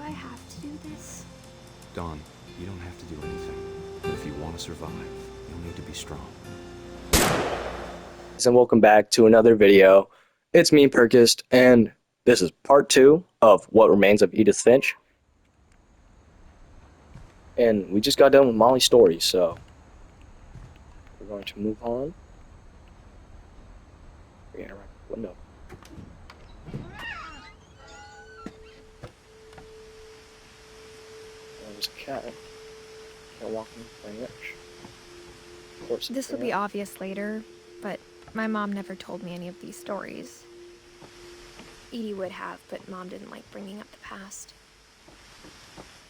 I have to do this? Dawn, you don't have to do anything. But if you want to survive, you'll need to be strong. And welcome back to another video. It's me, Perkist, and this is part 2 of What Remains of Edith Finch. And we just got done with Molly's story, so we're going to move on. We're gonna write the window. There's a cat. Can't walk in very much. Of course. This will be obvious later, but my mom never told me any of these stories. Edie would have, but Mom didn't like bringing up the past.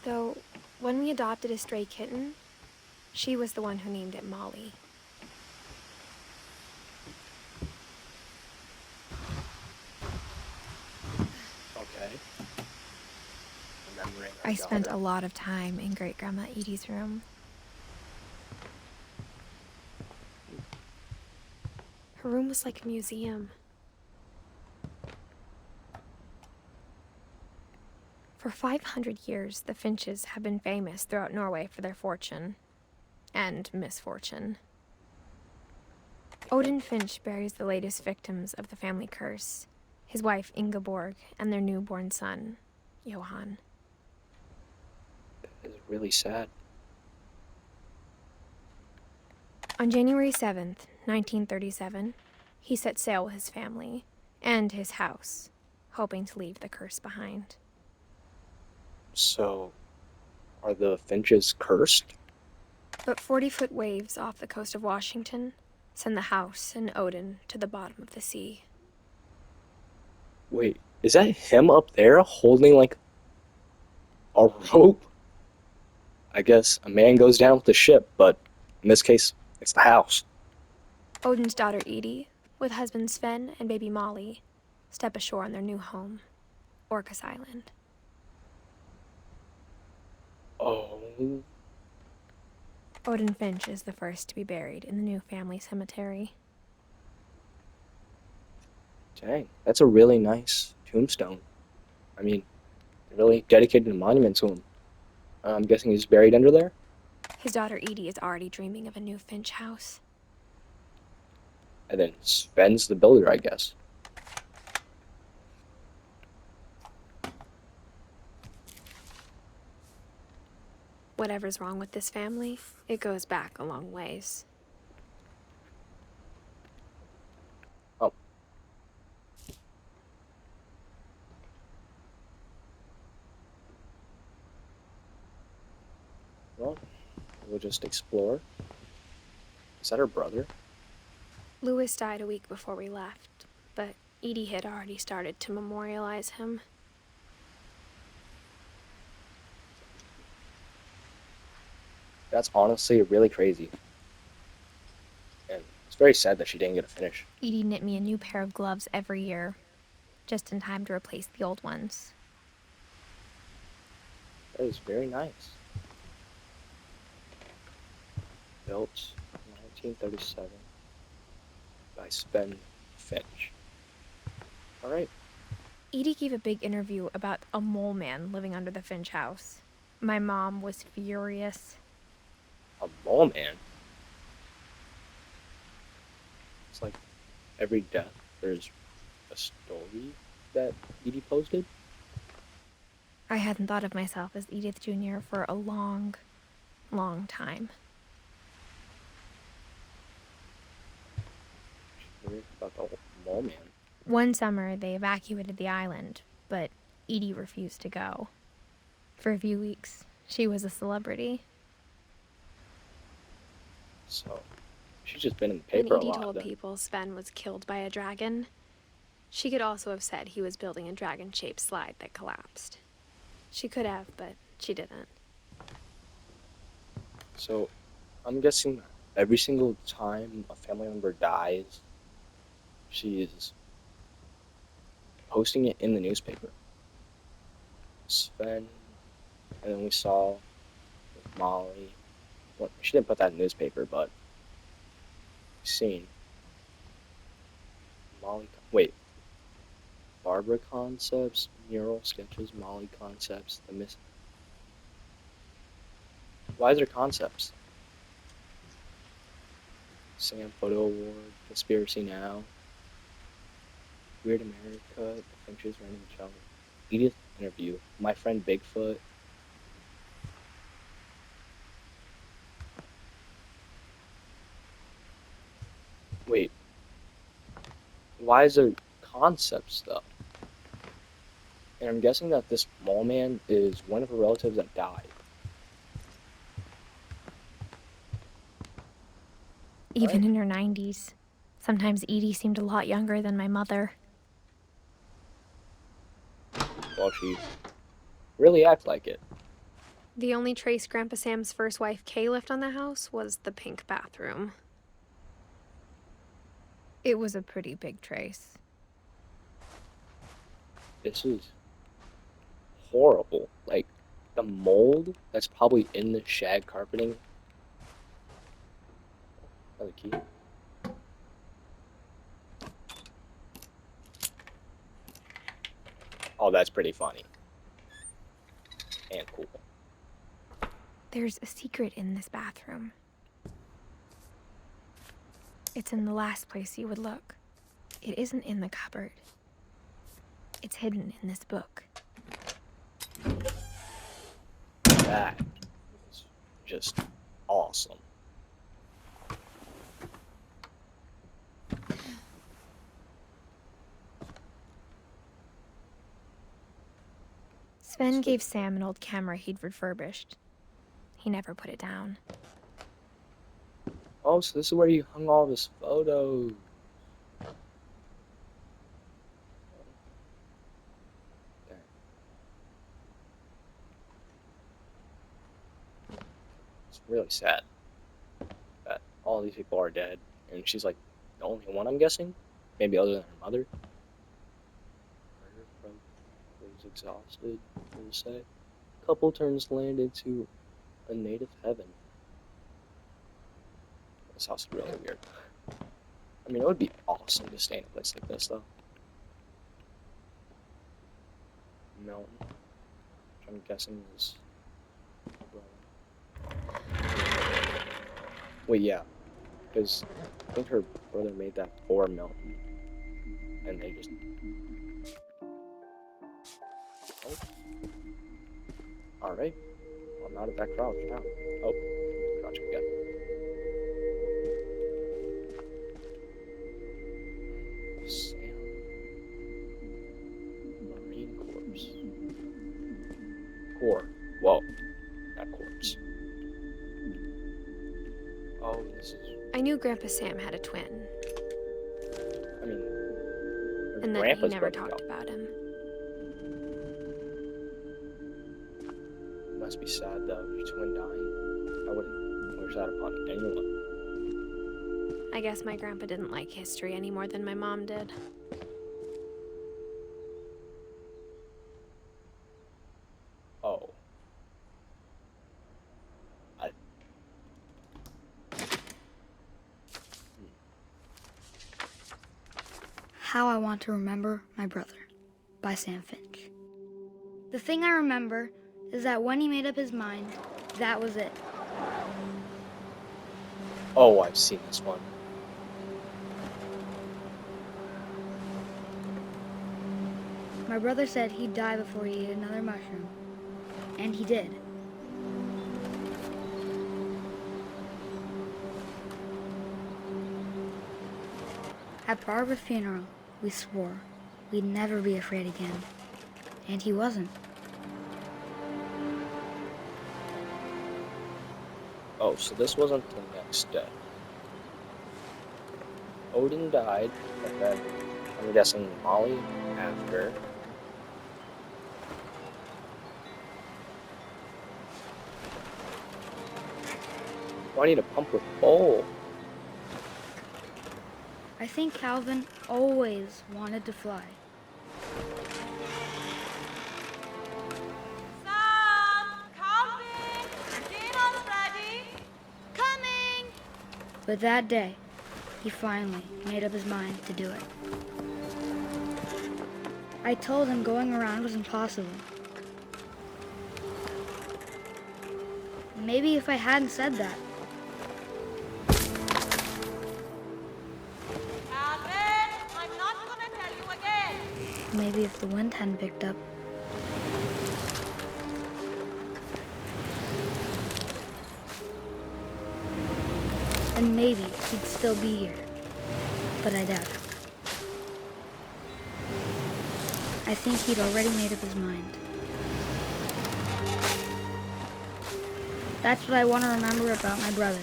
Though, when we adopted a stray kitten, she was the one who named it Molly. Okay. I spent a lot of time in Great-Grandma Edie's room. Her room was like a museum. For 500 years, the Finches have been famous throughout Norway for their fortune and misfortune. Odin Finch buries the latest victims of the family curse, his wife Ingeborg and their newborn son, Johan. It's really sad. On January 7th, 1937, he set sail with his family and his house, hoping to leave the curse behind. So, are the Finches cursed? But 40-foot waves off the coast of Washington send the house and Odin to the bottom of the sea. Wait, is that him up there holding like a rope? I guess a man goes down with the ship, but in this case, it's the house. Odin's daughter Edie, with husband Sven and baby Molly, step ashore on their new home, Orcas Island. Oh. Odin Finch is the first to be buried in the new family cemetery. Dang, that's a really nice tombstone. I mean, they really dedicated a monument to him. I'm guessing he's buried under there? His daughter Edie is already dreaming of a new Finch house. And then Sven's the builder, I guess. Whatever's wrong with this family, it goes back a long ways. Oh. Well, we'll just explore. Is that her brother? Louis died a week before we left, but Edie had already started to memorialize him. That's honestly really crazy. And it's very sad that she didn't get a finish. Edie knit me a new pair of gloves every year, just in time to replace the old ones. That is very nice. Built in 1937 by Sven Finch. Alright. Edie gave a big interview about a mole man living under the Finch house. My mom was furious. A mole man? It's like every death there's a story that Edie posted. I hadn't thought of myself as Edith Jr. for a long, long time. About the mole man. One summer, they evacuated the island, but Edie refused to go. For a few weeks, she was a celebrity. So, she's just been in the paper a When lot. Edie told people Sven was killed by a dragon, she could also have said he was building a dragon-shaped slide that collapsed. She could have, but she didn't. So, I'm guessing every single time a family member dies, she is posting it in the newspaper. Sven, and then we saw with Molly. Well, she didn't put that in the newspaper, but we've seen Molly. Wait, Barbara concepts, mural sketches, Molly concepts, the miss. Why is there concepts? Sam Photo Award, Conspiracy Now, Weird America, The Finches, Random Child, Edith interview, My Friend Bigfoot. Wait, why is there concepts though? And I'm guessing that this mole man is one of her relatives that died. Even Right? in her 90s. Sometimes Edie seemed a lot younger than my mother. Well, she really acts like it. The only trace Grandpa Sam's first wife, Kay, left on the house was the pink bathroom. It was a pretty big trace. This is horrible. Like, the mold that's probably in the shag carpeting. Another key. Oh, that's pretty funny. And cool. There's a secret in this bathroom. It's in the last place you would look. It isn't in the cupboard. It's hidden in this book. That is just awesome. Sven gave Sam an old camera he'd refurbished. He never put it down. Oh, so this is where you hung all of his photos. Dang. It's really sad that all these people are dead, and she's like the only one, I'm guessing. Maybe other than her mother. Murder was exhausted, we'll say. Couple turns land into a native heaven. This house is really weird. I mean, it would be awesome to stay in a place like this, though. Mountain, which I'm guessing is. Wait, yeah, because I think her brother made that for Mountain, and they just. Oh. All right. Well, not at that crouch now. Oh, crouch again. Sam. Marine corpse. Core. Whoa. Not corpse. Oh, this is. I knew Grandpa Sam had a twin, I mean, her and that he grandpa's never brother. talked about him. It must be sad though. Your twin dying. I wouldn't wish that upon anyone. I guess my grandpa didn't like history any more than my mom did. Oh. I. How I Want to Remember My Brother by Sam Finch. The thing I remember is that when he made up his mind, that was it. Oh, I've seen this one. My brother said he'd die before he ate another mushroom. And he did. At Barbara's funeral, we swore we'd never be afraid again. And he wasn't. Oh, so this wasn't the next day. Odin died, and then I'm guessing Molly after. Why need a pump with bowl? I think Calvin always wanted to fly. Sam! Calvin! Dinner's ready! Coming! But that day, he finally made up his mind to do it. I told him going around was impossible. Maybe if I hadn't said that, Calvin, I'm not gonna tell you again. maybe if the wind hadn't picked up, then maybe he'd still be here. But I doubt it. I think he'd already made up his mind. That's what I want to remember about my brother.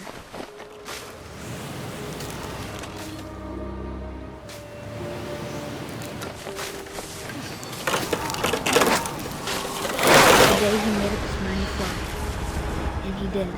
The day he made up his mind to fly. And he did.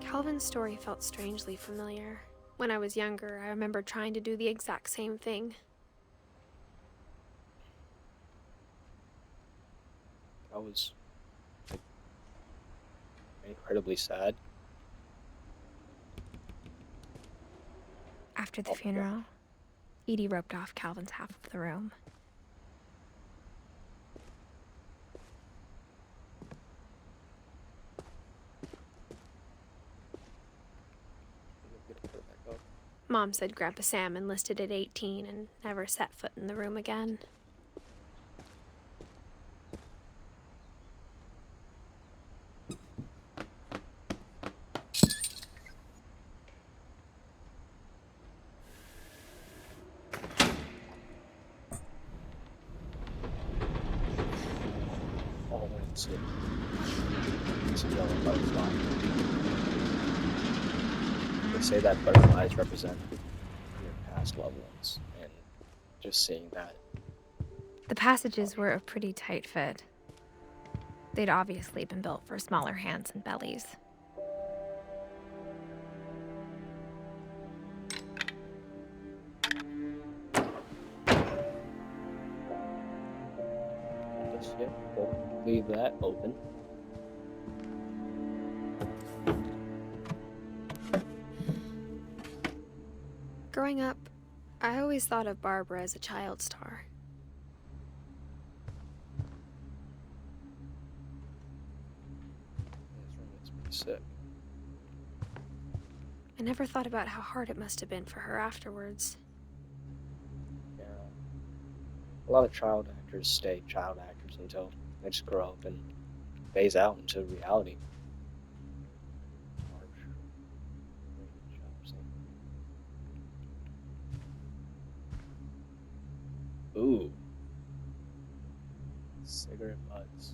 Calvin's story felt strangely familiar. When I was younger, I remember trying to do the exact same thing. I was like, incredibly sad. After the funeral, Edie roped off Calvin's half of the room. Mom said Grandpa Sam enlisted at 18 and never set foot in the room again. Oh, it's a yellow butterfly. They say that butterflies represent your past loved ones, and just seeing that. The passages were a pretty tight fit. They'd obviously been built for smaller hands and bellies. Just, yeah, we'll leave that open. Growing up, I always thought of Barbara as a child star. This room is pretty sick. I never thought about how hard it must have been for her afterwards. Yeah. A lot of child actors stay child actors until they just grow up and phase out into reality. Ooh. Cigarette butts.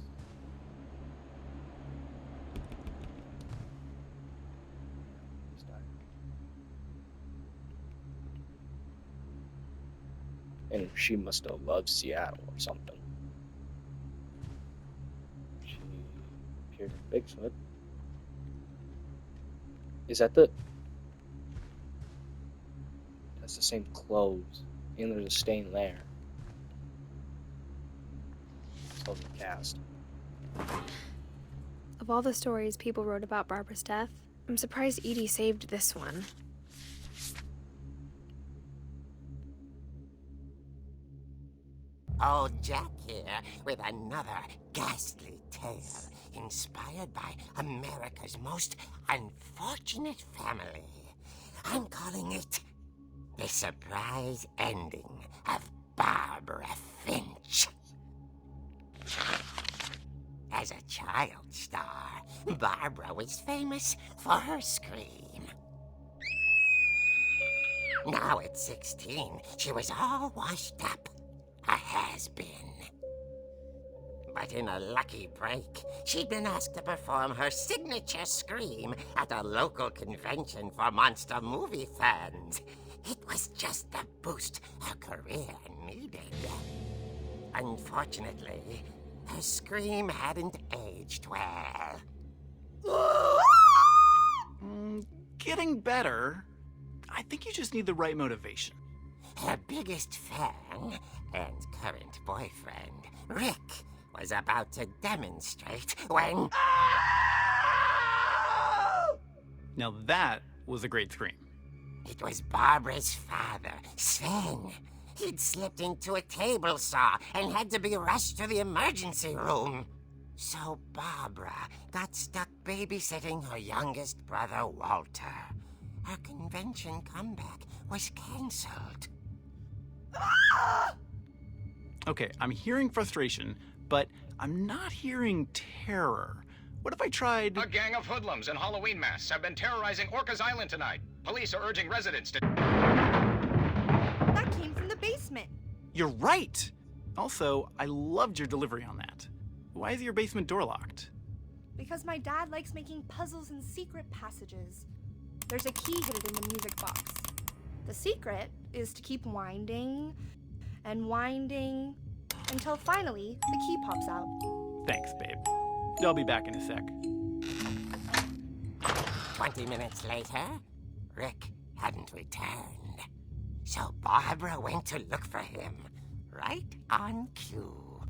And she must have loved Seattle or something. She appeared in Bigfoot. Is that the... That's the same clothes. And there's a stain there. Of the cast. Of all the stories people wrote about Barbara's death, I'm surprised Edie saved this one. Old Jack here with another ghastly tale inspired by America's most unfortunate family. I'm calling it The Surprise Ending of Barbara Finch. As a child star, Barbara was famous for her scream. Now at 16, she was all washed up. A has-been. But in a lucky break, she'd been asked to perform her signature scream at a local convention for monster movie fans. It was just the boost her career needed. Unfortunately, her scream hadn't aged well. Getting better. I think you just need the right motivation. Her biggest fan and current boyfriend, Rick, was about to demonstrate when... Now that was a great scream. It was Barbara's father, Sven. He'd slipped into a table saw and had to be rushed to the emergency room. So Barbara got stuck babysitting her youngest brother, Walter. Her convention comeback was cancelled. Okay, I'm hearing frustration, but I'm not hearing terror. What if I tried... A gang of hoodlums in Halloween masks have been terrorizing Orcas Island tonight. Police are urging residents to... That came from the basement. You're right! Also, I loved your delivery on that. Why is your basement door locked? Because my dad likes making puzzles and secret passages. There's a key hidden in the music box. The secret is to keep winding and winding until finally the key pops out. Thanks, babe. I'll be back in a sec. 20 minutes later, Rick hadn't returned. So Barbara went to look for him, right on cue.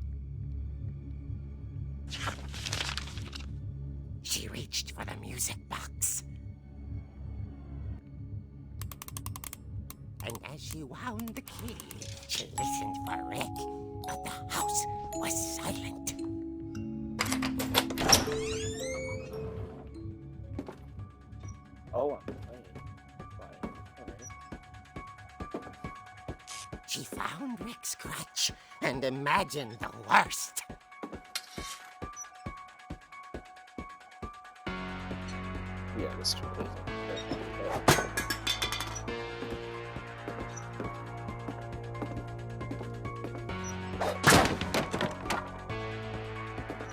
She reached for the music box. And as she wound the key, she listened for Rick, but the house was silent. Oh, I'm playing. Alright. She found Rick's crutch and imagined the worst. Yeah, this is really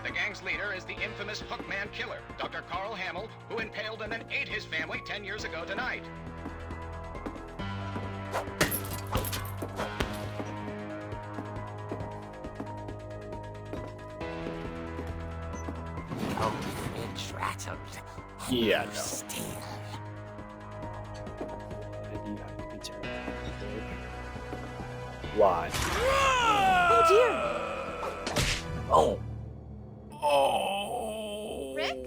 The gang's leader is the infamous Hookman killer, Dr. Carl Hamill, who impaled and then ate his family 10 years ago tonight. Oh, Finch rattled. And Yeah, grew no. still. You have to be terrible. Why? Oh dear! Oh! Oh! Rick?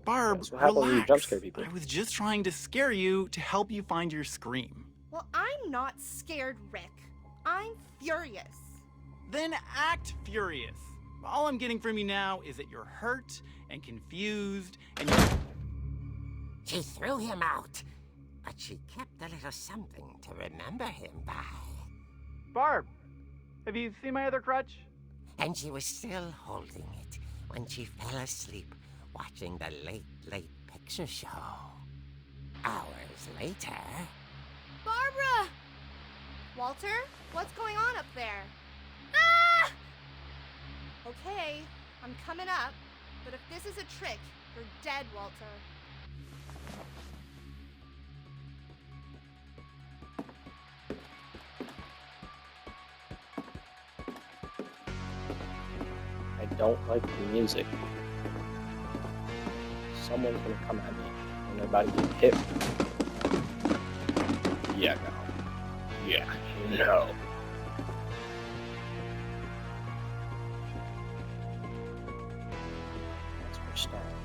Barb, That's what happens when you relax. jump scare people. I was just trying to scare you to help you find your scream. Well, I'm not scared, Rick. I'm furious. Then act furious. All I'm getting from you now is that you're hurt and confused and you're... She threw him out, but she kept a little something to remember him by. Barb, have you seen my other crutch? And she was still holding it when she fell asleep watching the late picture show. Hours later... Barbara! Walter, what's going on up there? Ah! Okay, I'm coming up, but if this is a trick, you're dead, Walter. I don't like the music. Someone's gonna come at me and they're about to get hit. Yeah, no. Yeah, no. That's where we're starting.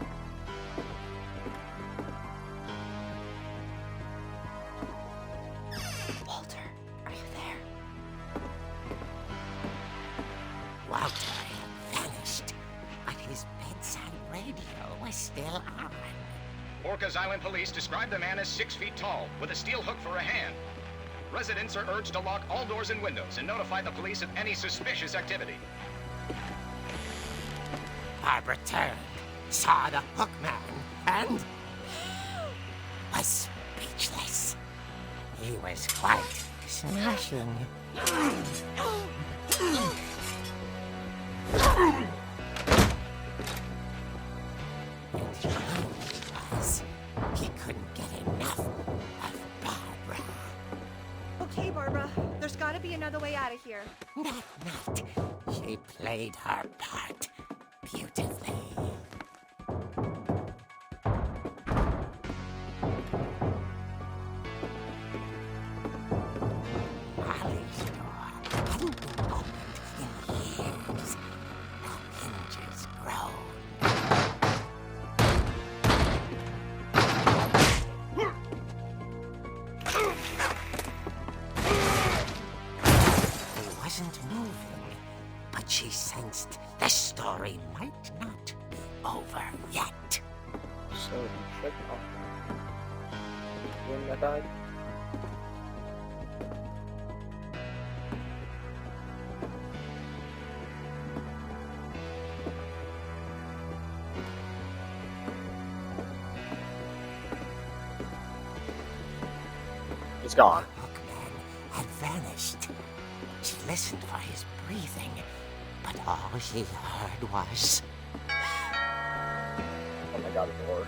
Walter, are you there? Walter had vanished, but his bedside radio was still on. Orcas Island police describe the man as 6 feet tall, with a steel hook for a hand. Residents are urged to lock all doors and windows and notify the police of any suspicious activity. Barbara turned, saw the hook man, and was speechless. He was quite smashing. And he was. He couldn't get enough of Barbara. Okay, Barbara, there's gotta be another way out of here. That night, she played her part beautifully. Molly's door hadn't been opened in years. she sensed the story might not be over yet. So he shook off the woman that died. It's gone. The Hookman had vanished. She listened for his breathing, but all she heard was... Oh my god, the door.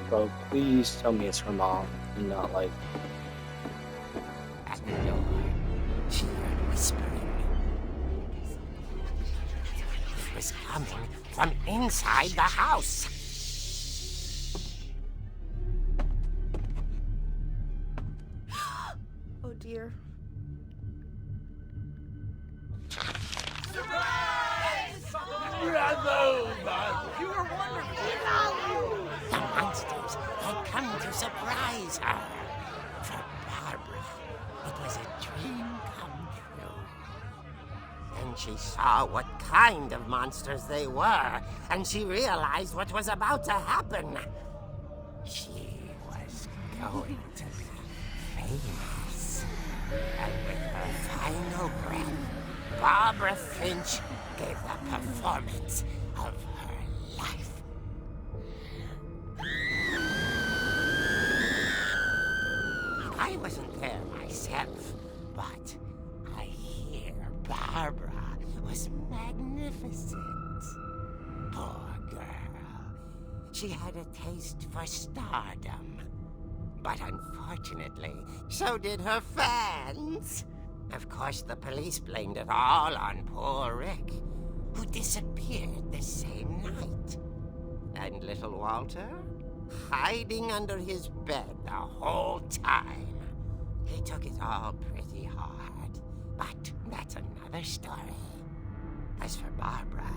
Bro, please tell me it's her mom and not like... At the door, she heard whispering. It was coming from inside the house. Oh dear. The monsters had come to surprise her. For Barbara, it was a dream come true. Then she saw what kind of monsters they were, and she realized what was about to happen. She was going to be famous. And with her final breath, Barbara Finch gave the performance of her life. I wasn't there myself, but I hear Barbara was magnificent. Poor girl. She had a taste for stardom. But unfortunately, so did her fans. Of course, the police blamed it all on poor Rick, who disappeared the same night. And little Walter? Hiding under his bed the whole time. He took it all pretty hard, but that's another story. As for Barbara,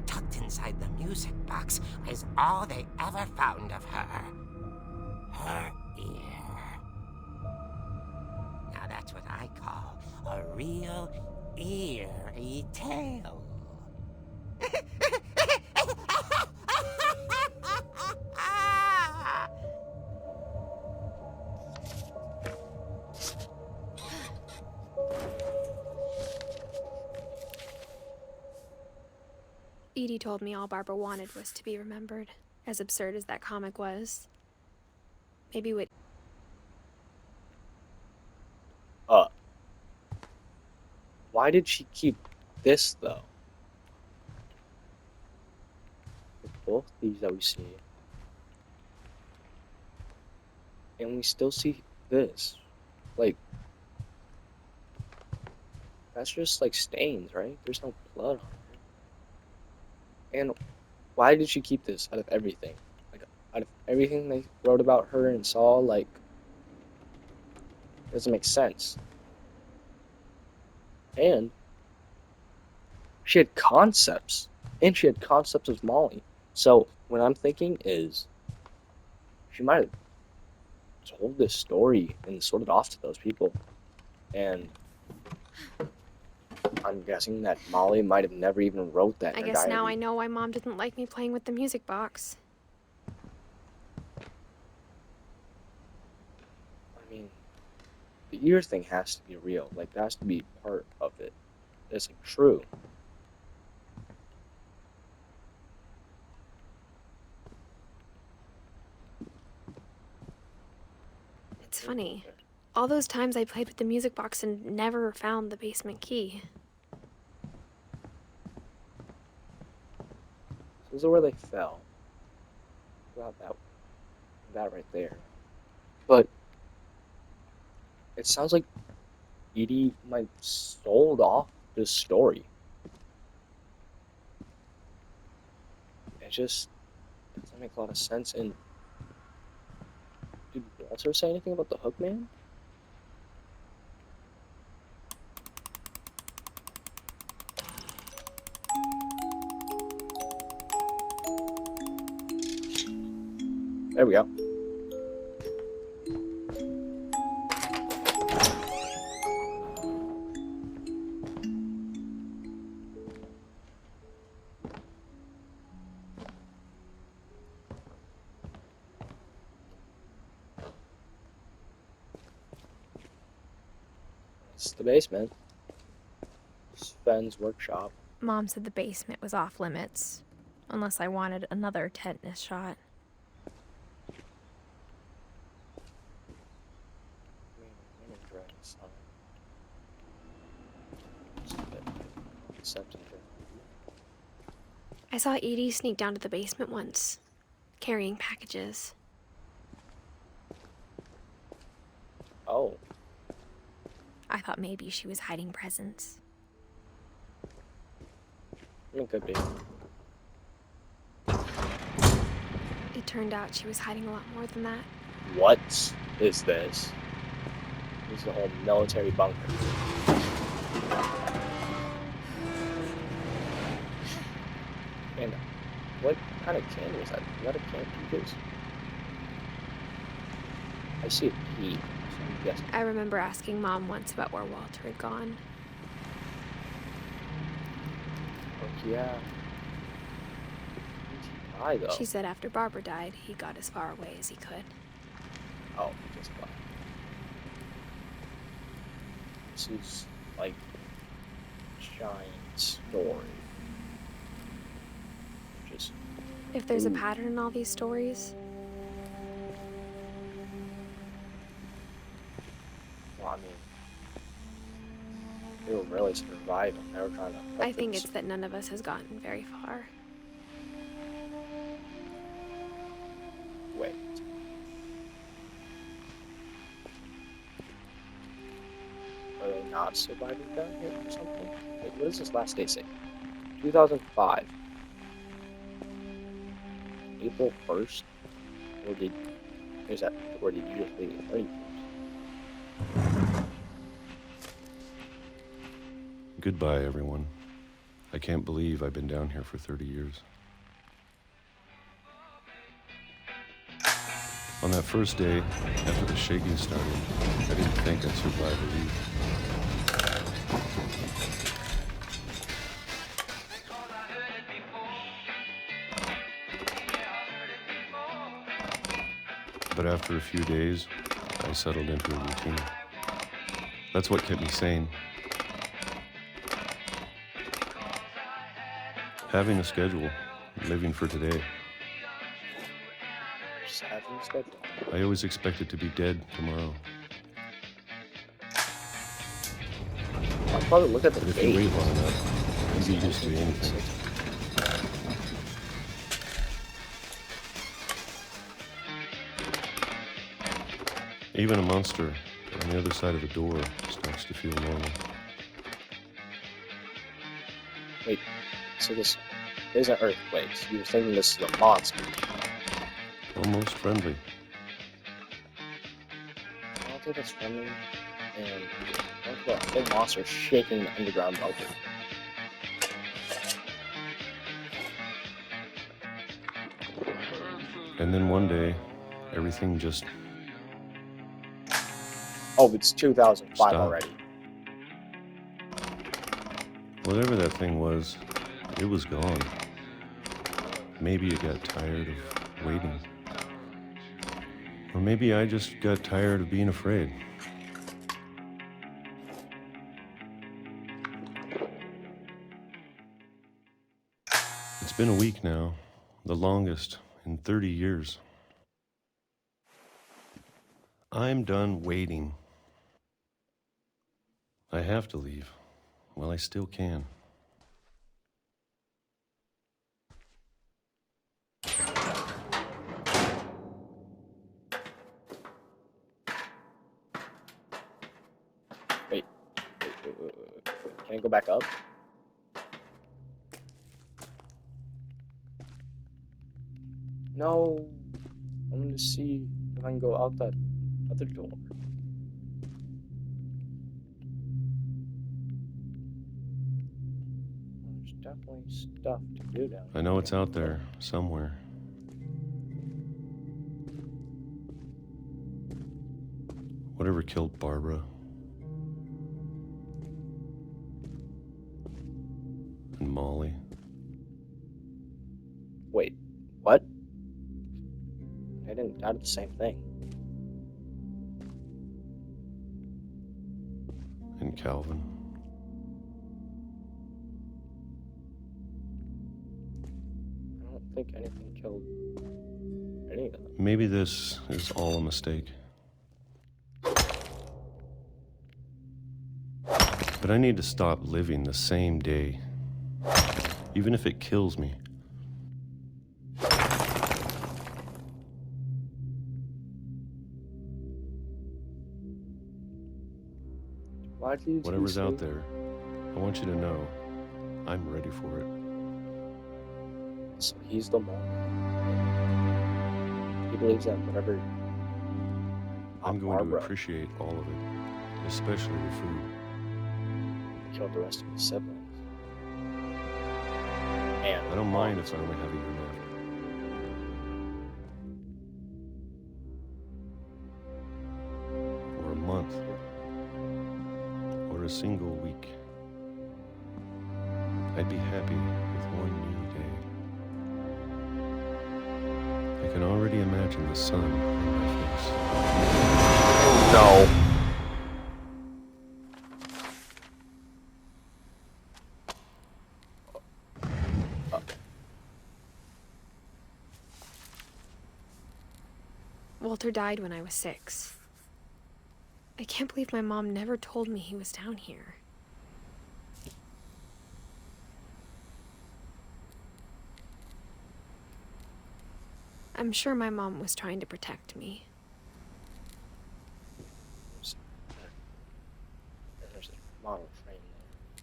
tucked inside the music box is all they ever found of her. Her ear. Now that's what I call a real eerie tale. Edie told me all Barbara wanted was to be remembered, as absurd as that comic was. Maybe what... Why did she keep this, though? With both these that we see. And we still see this. Like, that's just like stains, right? There's no blood on it. And why did she keep this out of everything? Like, out of everything they wrote about her and saw, like, it doesn't make sense. And she had concepts. And she had concepts of Molly. So what I'm thinking is she might have told this story and sold it off to those people. And I'm guessing that Molly might have never even wrote that in I her guess diary. now I know why Mom didn't like me playing with the music box. I mean, the ear thing has to be real. Like, that has to be part of it. It's like true. It's funny. All those times I played with the music box and never found the basement key. So this is where they fell. About that right there. But it sounds like Edie might have sold off this story. It just doesn't make a lot of sense. And did Walter say anything about the Hookman? There we go. It's the basement. Sven's workshop. Mom said the basement was off limits, unless I wanted another tetanus shot. I saw Edie sneak down to the basement once, carrying packages. Oh. I thought maybe she was hiding presents. It could be. It turned out she was hiding a lot more than that. What is this? This is a whole military bunker. And what kind of candy is that? Is that a candy juice? I see a pea. So yes. I remember asking Mom once about where Walter had gone. Oh, yeah. Why though? She said after Barbara died, he got as far away as he could. Oh, just fine. This is like a giant story. Just If there's a pattern in all these stories, well, I mean, they were really surviving. They were trying to. I think it's that none of us has gotten very far. Wait. Are they not surviving down here or something? Wait, what does this last day say? 2005. April 1st? Or did you just leave it 31st? Goodbye, everyone. I can't believe I've been down here for 30 years. On that first day, after the shaking started, I didn't think I'd survive a week. But after a few days, I settled into a routine. That's what kept me sane. Having a schedule, living for today. Just having a schedule. I always expected to be dead tomorrow. I'll probably look at the But if you date. wait long enough, you get used to anything. Even a monster on the other side of the door starts to feel normal. Wait, so this isn't earthquakes. You were thinking this is a monster. Almost friendly. I don't think it's friendly. And I don't think a full monster shaking the underground bunker. And then one day, everything just Oh, it's 2005 Stop. already. Whatever that thing was, it was gone. Maybe it got tired of waiting. Or maybe I just got tired of being afraid. It's been a week now, the longest in 30 years. I'm done waiting. I have to leave. Well, I still can. Wait. Can I go back up? No. I'm gonna see if I can go out that other door. There's definitely stuff to do down I know it's out there, somewhere. Whatever killed Barbara. And Molly. Wait, what? I did the same thing. and Calvin. I don't think anything killed any of them. Maybe this is all a mistake. But I need to stop living the same day, even if it kills me. Why did you Whatever's say- out there, I want you to know I'm ready for it. So he's the mom. He believes that whatever. I'm going Barbara to appreciate all of it, especially the food. killed the rest of his siblings. And I don't mind if I only have a year left. Or a month. Or a single week. I'd be happy with one new day. I can already imagine the sun on my face. No. Walter died when I was 6. I can't believe my mom never told me he was down here. I'm sure my mom was trying to protect me. There's a model frame there.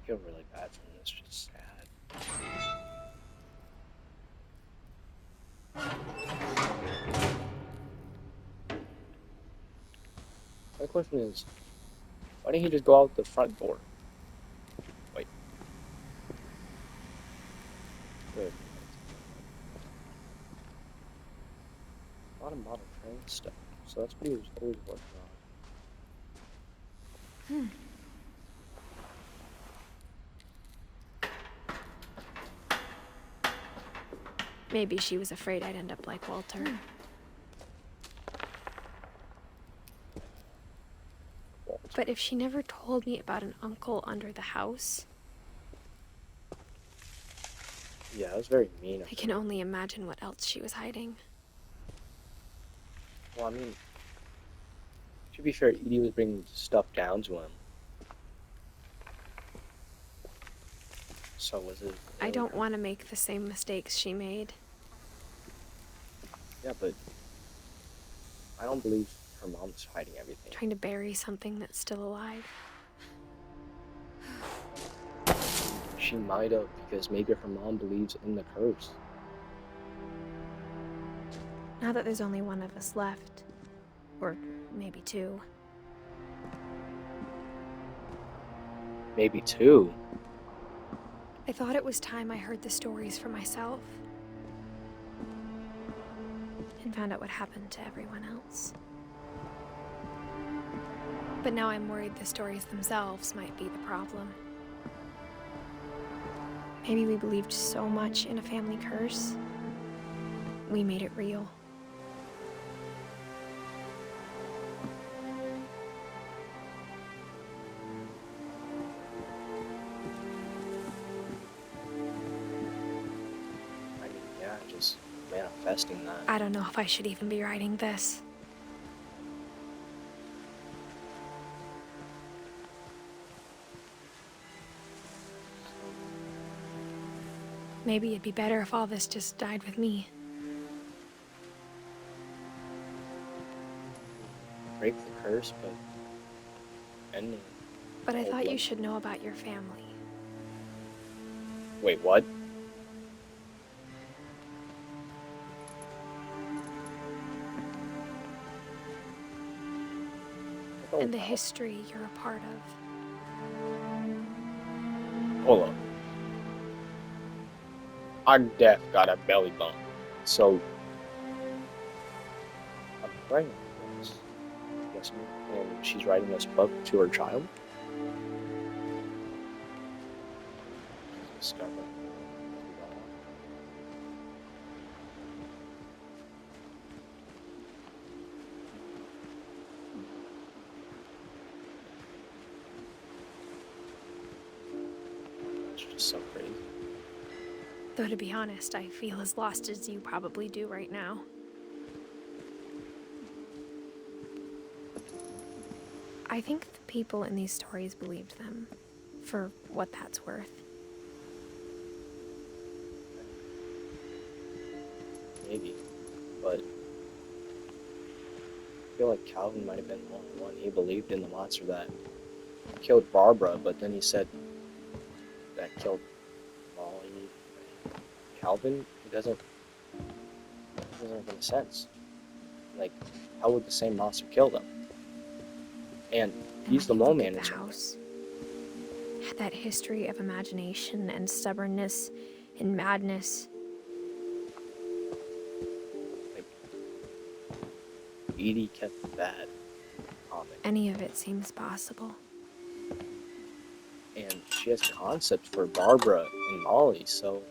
I feel really bad for him. It's just sad. My question is, why didn't he just go out the front door? Wait. Good. A lot of model train stuff. So that's what he was always working on. Maybe she was afraid I'd end up like Walter. But if she never told me about an uncle under the house, Yeah, it was very mean. I can only imagine what else she was hiding. Well, I mean, to be fair, Edie was bringing stuff down to him. So was it? I don't want to make the same mistakes she made. Yeah, but I don't believe her mom's hiding everything. Trying to bury something that's still alive. She might have, because maybe her mom believes in the curse. Now that there's only one of us left, or maybe 2, Maybe 2. I thought it was time I heard the stories for myself and found out what happened to everyone else. But now I'm worried the stories themselves might be the problem. Maybe we believed so much in a family curse, we made it real. I mean, yeah, just manifesting that. I don't know if I should even be writing this. Maybe it'd be better if all this just died with me. Break the curse, but ending. But I thought you Like- should know about your family. Wait, what? And the history you're a part of. Hold up. Our death got a belly bump, so I'm pregnant. Yes, and she's writing this book to her child. Discover. just so crazy. Though to be honest, I feel as lost as you probably do right now. I think the people in these stories believed them, for what that's worth. Maybe, but I feel like Calvin might have been the only one. He believed in the monster that killed Barbara, but then he said that killed Molly. Calvin, it doesn't make any sense. Like, how would the same monster kill them? And he's the mole man in The something. house had that history of imagination and stubbornness and madness. Like, Edie kept that comic, Any of it seems possible. and she has concepts for Barbara and Molly, so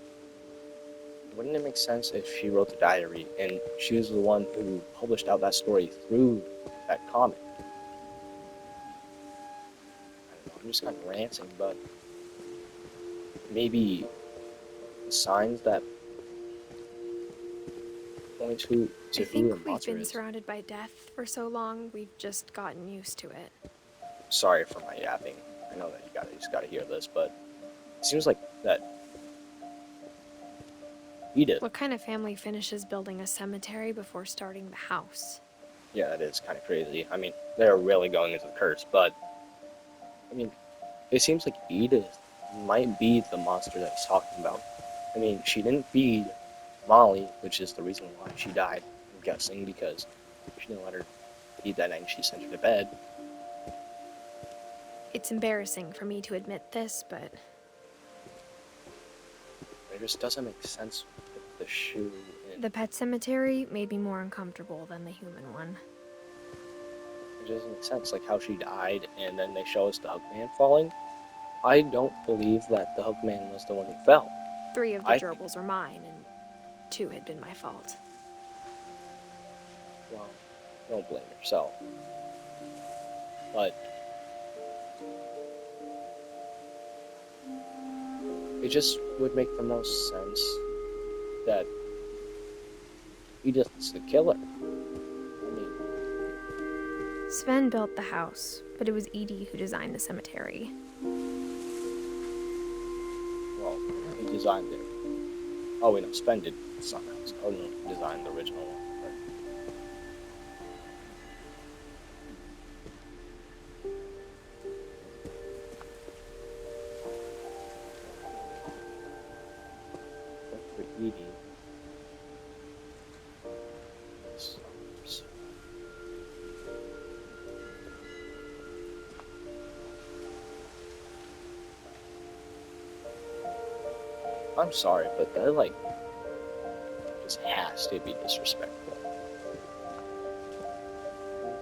wouldn't it make sense if she wrote the diary and she was the one who published out that story through that comic? I don't know, I'm just kind of ranting, but maybe the signs that point to I who the think we've monster been is. surrounded by death for so long, we've just gotten used to it. Sorry for my yapping. I know that you just gotta hear this, but it seems like that Edith. What kind of family finishes building a cemetery before starting the house? Yeah, that is kind of crazy. I mean, they're really going into the curse, but I mean, it seems like Edith might be the monster that he's talking about. I mean, she didn't feed Molly, which is the reason why she died, I'm guessing, because she didn't let her eat that night and she sent her to bed. It's embarrassing for me to admit this, but It just doesn't make sense with the shoe and the pet cemetery made me more uncomfortable than the human one. it doesn't make sense, like how she died and then they show us the Hugman falling. I don't believe that the Hugman was the one who fell. 3 of the I gerbils were mine, and 2 had been my fault. Well, don't blame yourself. But it just would make the most sense that Edith's the killer. I mean, Sven built the house, but it was Edie who designed the cemetery. well, he designed it. Oh, wait, no, Sven did something else. Oh, no, he designed the original one. But for Edie, I'm sorry, but that, like, just has to be disrespectful.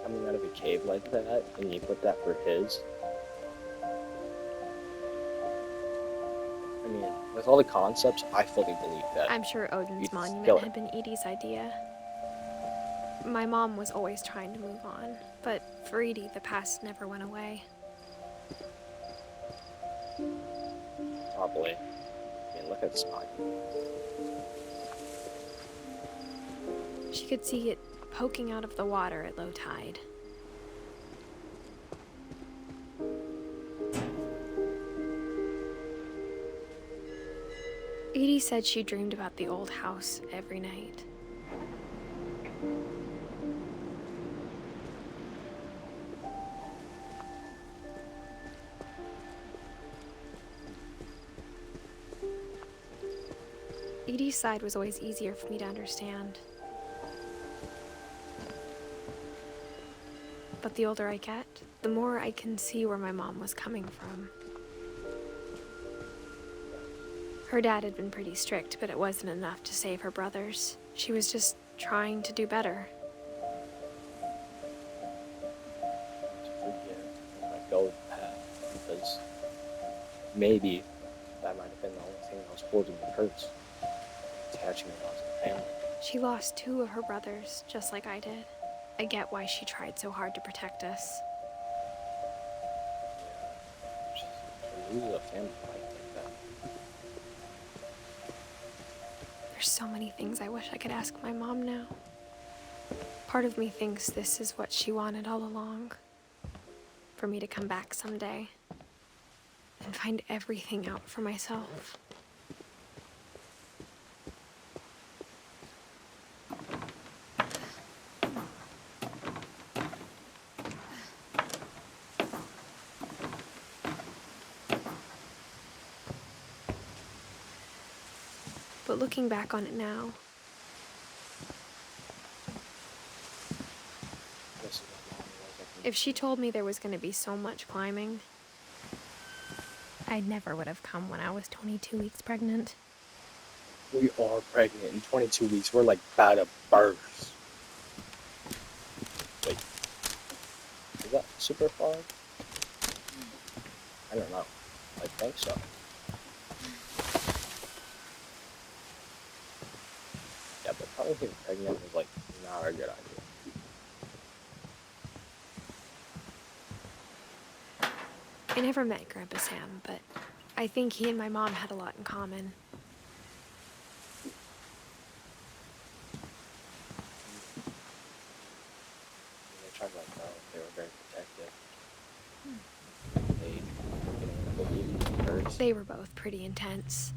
Coming out of a cave like that, and you put that for his. I mean, with all the concepts, I fully believe that. I'm sure Odin's Edith's monument killer. had been Edie's idea. My mom was always trying to move on, but for Edie, the past never went away. Probably. I mean, look at this monument. She could see it poking out of the water at low tide. Edie said she dreamed about the old house every night. Edie's side was always easier for me to understand. But the older I get, the more I can see where my mom was coming from. Her dad had been pretty strict, but it wasn't enough to save her brothers. She was just trying to do better. To forgive and let go of the past, because maybe that might have been the only thing that was holding the curse, attaching it onto the family. She lost 2 of her brothers, just like I did. I get why she tried so hard to protect us. To lose a family like that. There's so many things I wish I could ask my mom now. Part of me thinks this is what she wanted all along. For me to come back someday and find everything out for myself. But looking back on it now, if she told me there was going to be so much climbing, I never would have come when I was 22 weeks pregnant. We are pregnant in 22 weeks. We're like about to burst. Wait. Is that super far? I don't know. I think so. Yeah, but probably getting pregnant was like not a good idea. I never met Grandpa Sam, but I think he and my mom had a lot in common. They tried to like, they were very protective. They were both pretty intense.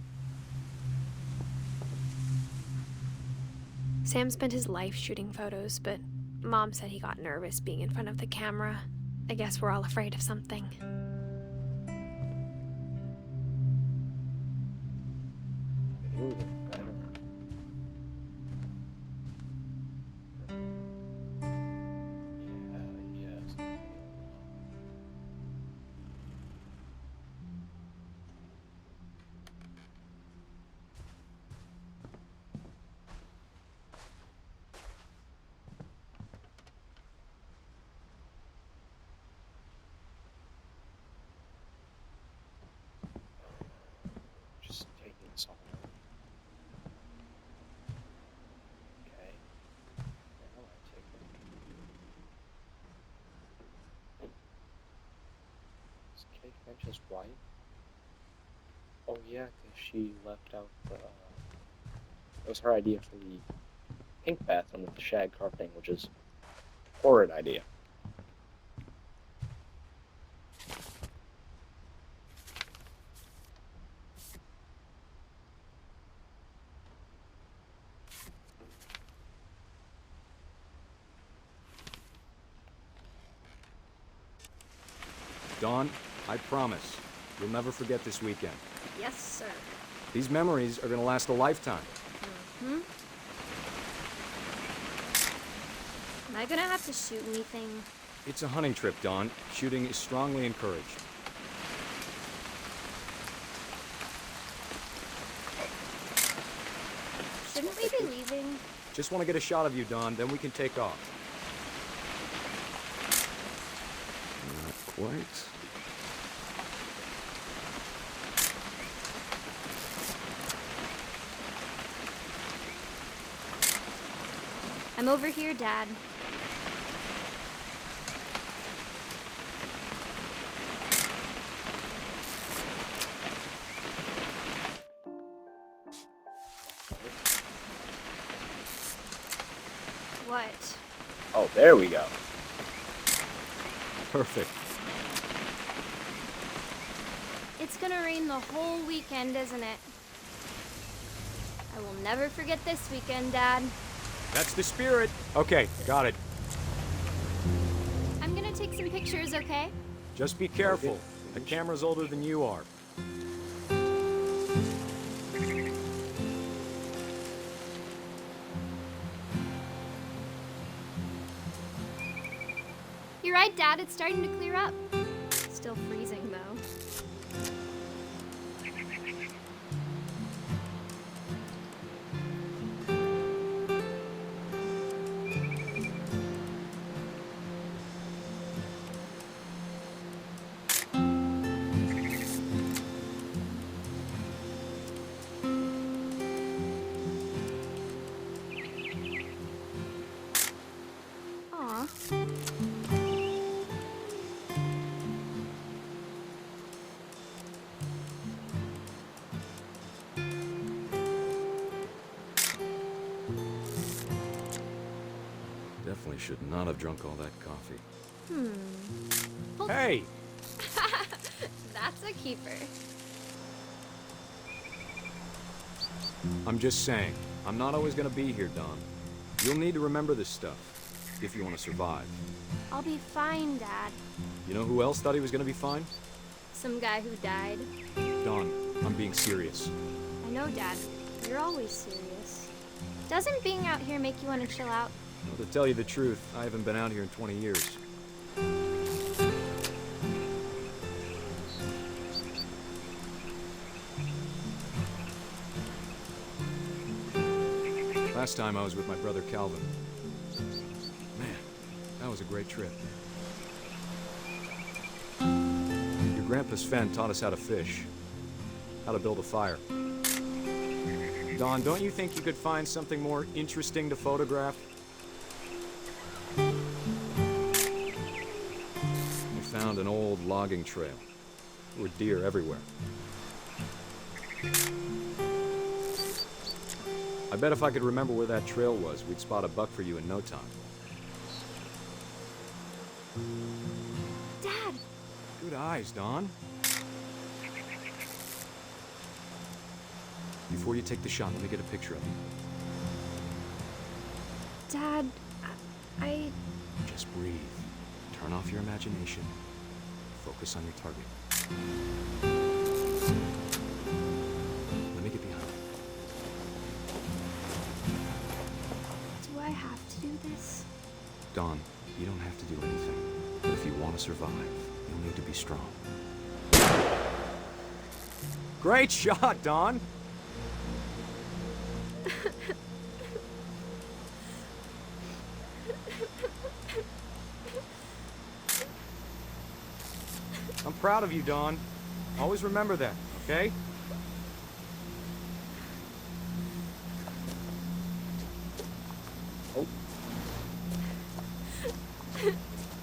Sam spent his life shooting photos, but Mom said he got nervous being in front of the camera. I guess we're all afraid of something. Just taking this all out. Okay. Now I take it. Is Kate Finch's wife? Oh yeah, because she left out the... it was her idea for the pink bathroom with the shag carpeting, which is a horrid idea. Dawn, I promise, you'll never forget this weekend. Yes, sir. These memories are gonna last a lifetime. Am I gonna have to shoot anything? It's a hunting trip, Dawn. Shooting is strongly encouraged. Shouldn't we be leaving? Just want to get a shot of you, Dawn, then we can take off. Not quite. I'm over here, Dad. What? Oh, there we go. Perfect. It's gonna rain the whole weekend, isn't it? I will never forget this weekend, Dad. That's the spirit. Okay, got it. I'm gonna take some pictures, okay? Just be careful. The camera's older than you are. You're right, Dad. It's starting to clear up. Still freezing, though. Aw. should not have drunk all that coffee. Hey! That's a keeper. I'm just saying, I'm not always gonna be here, Don. You'll need to remember this stuff, if you want to survive. I'll be fine, Dad. You know who else thought he was gonna be fine? Some guy who died. Don, I'm being serious. I know, Dad. You're always serious. Doesn't being out here make you want to chill out? Well, to tell you the truth, I haven't been out here in 20 years. Last time I was with my brother Calvin. Man, that was a great trip. Your grandpa Sven taught us how to fish, how to build a fire. Don, don't you think you could find something more interesting to photograph? We found an old logging trail. There were deer everywhere. I bet if I could remember where that trail was, we'd spot a buck for you in no time. Dad! Good eyes, Don. Before you take the shot, let me get a picture of you. Dad, I... Just breathe. Turn off your imagination. Focus on your target. Let me get behind you. Do I have to do this? Don, you don't have to do anything. But if you want to survive, you'll need to be strong. Great shot, Don! I'm proud of you, Don. Always remember that, okay? Oh. Take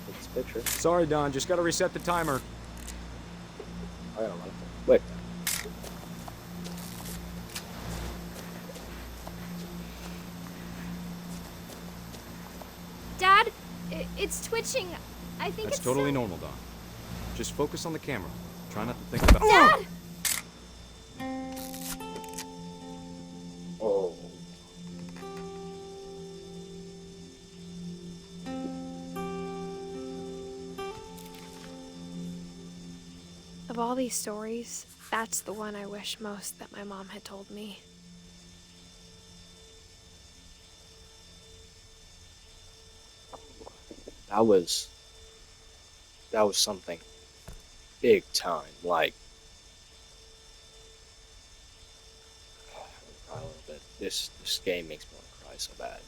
this picture. Sorry, Don. Just gotta reset the timer. I gotta run quick. Dad, it's twitching. I think That's it's totally so... normal, Don. Just focus on the camera. Try not to think about... Dad! Oh. Of all these stories, that's the one I wish most that my mom had told me. That was something big time. Like, cry a little bit. This game makes me want to cry so bad.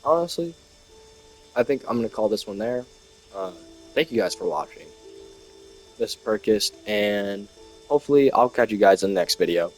Honestly, I think I'm gonna call this one there. Thank you guys for watching. This is Perkist, and hopefully I'll catch you guys in the next video.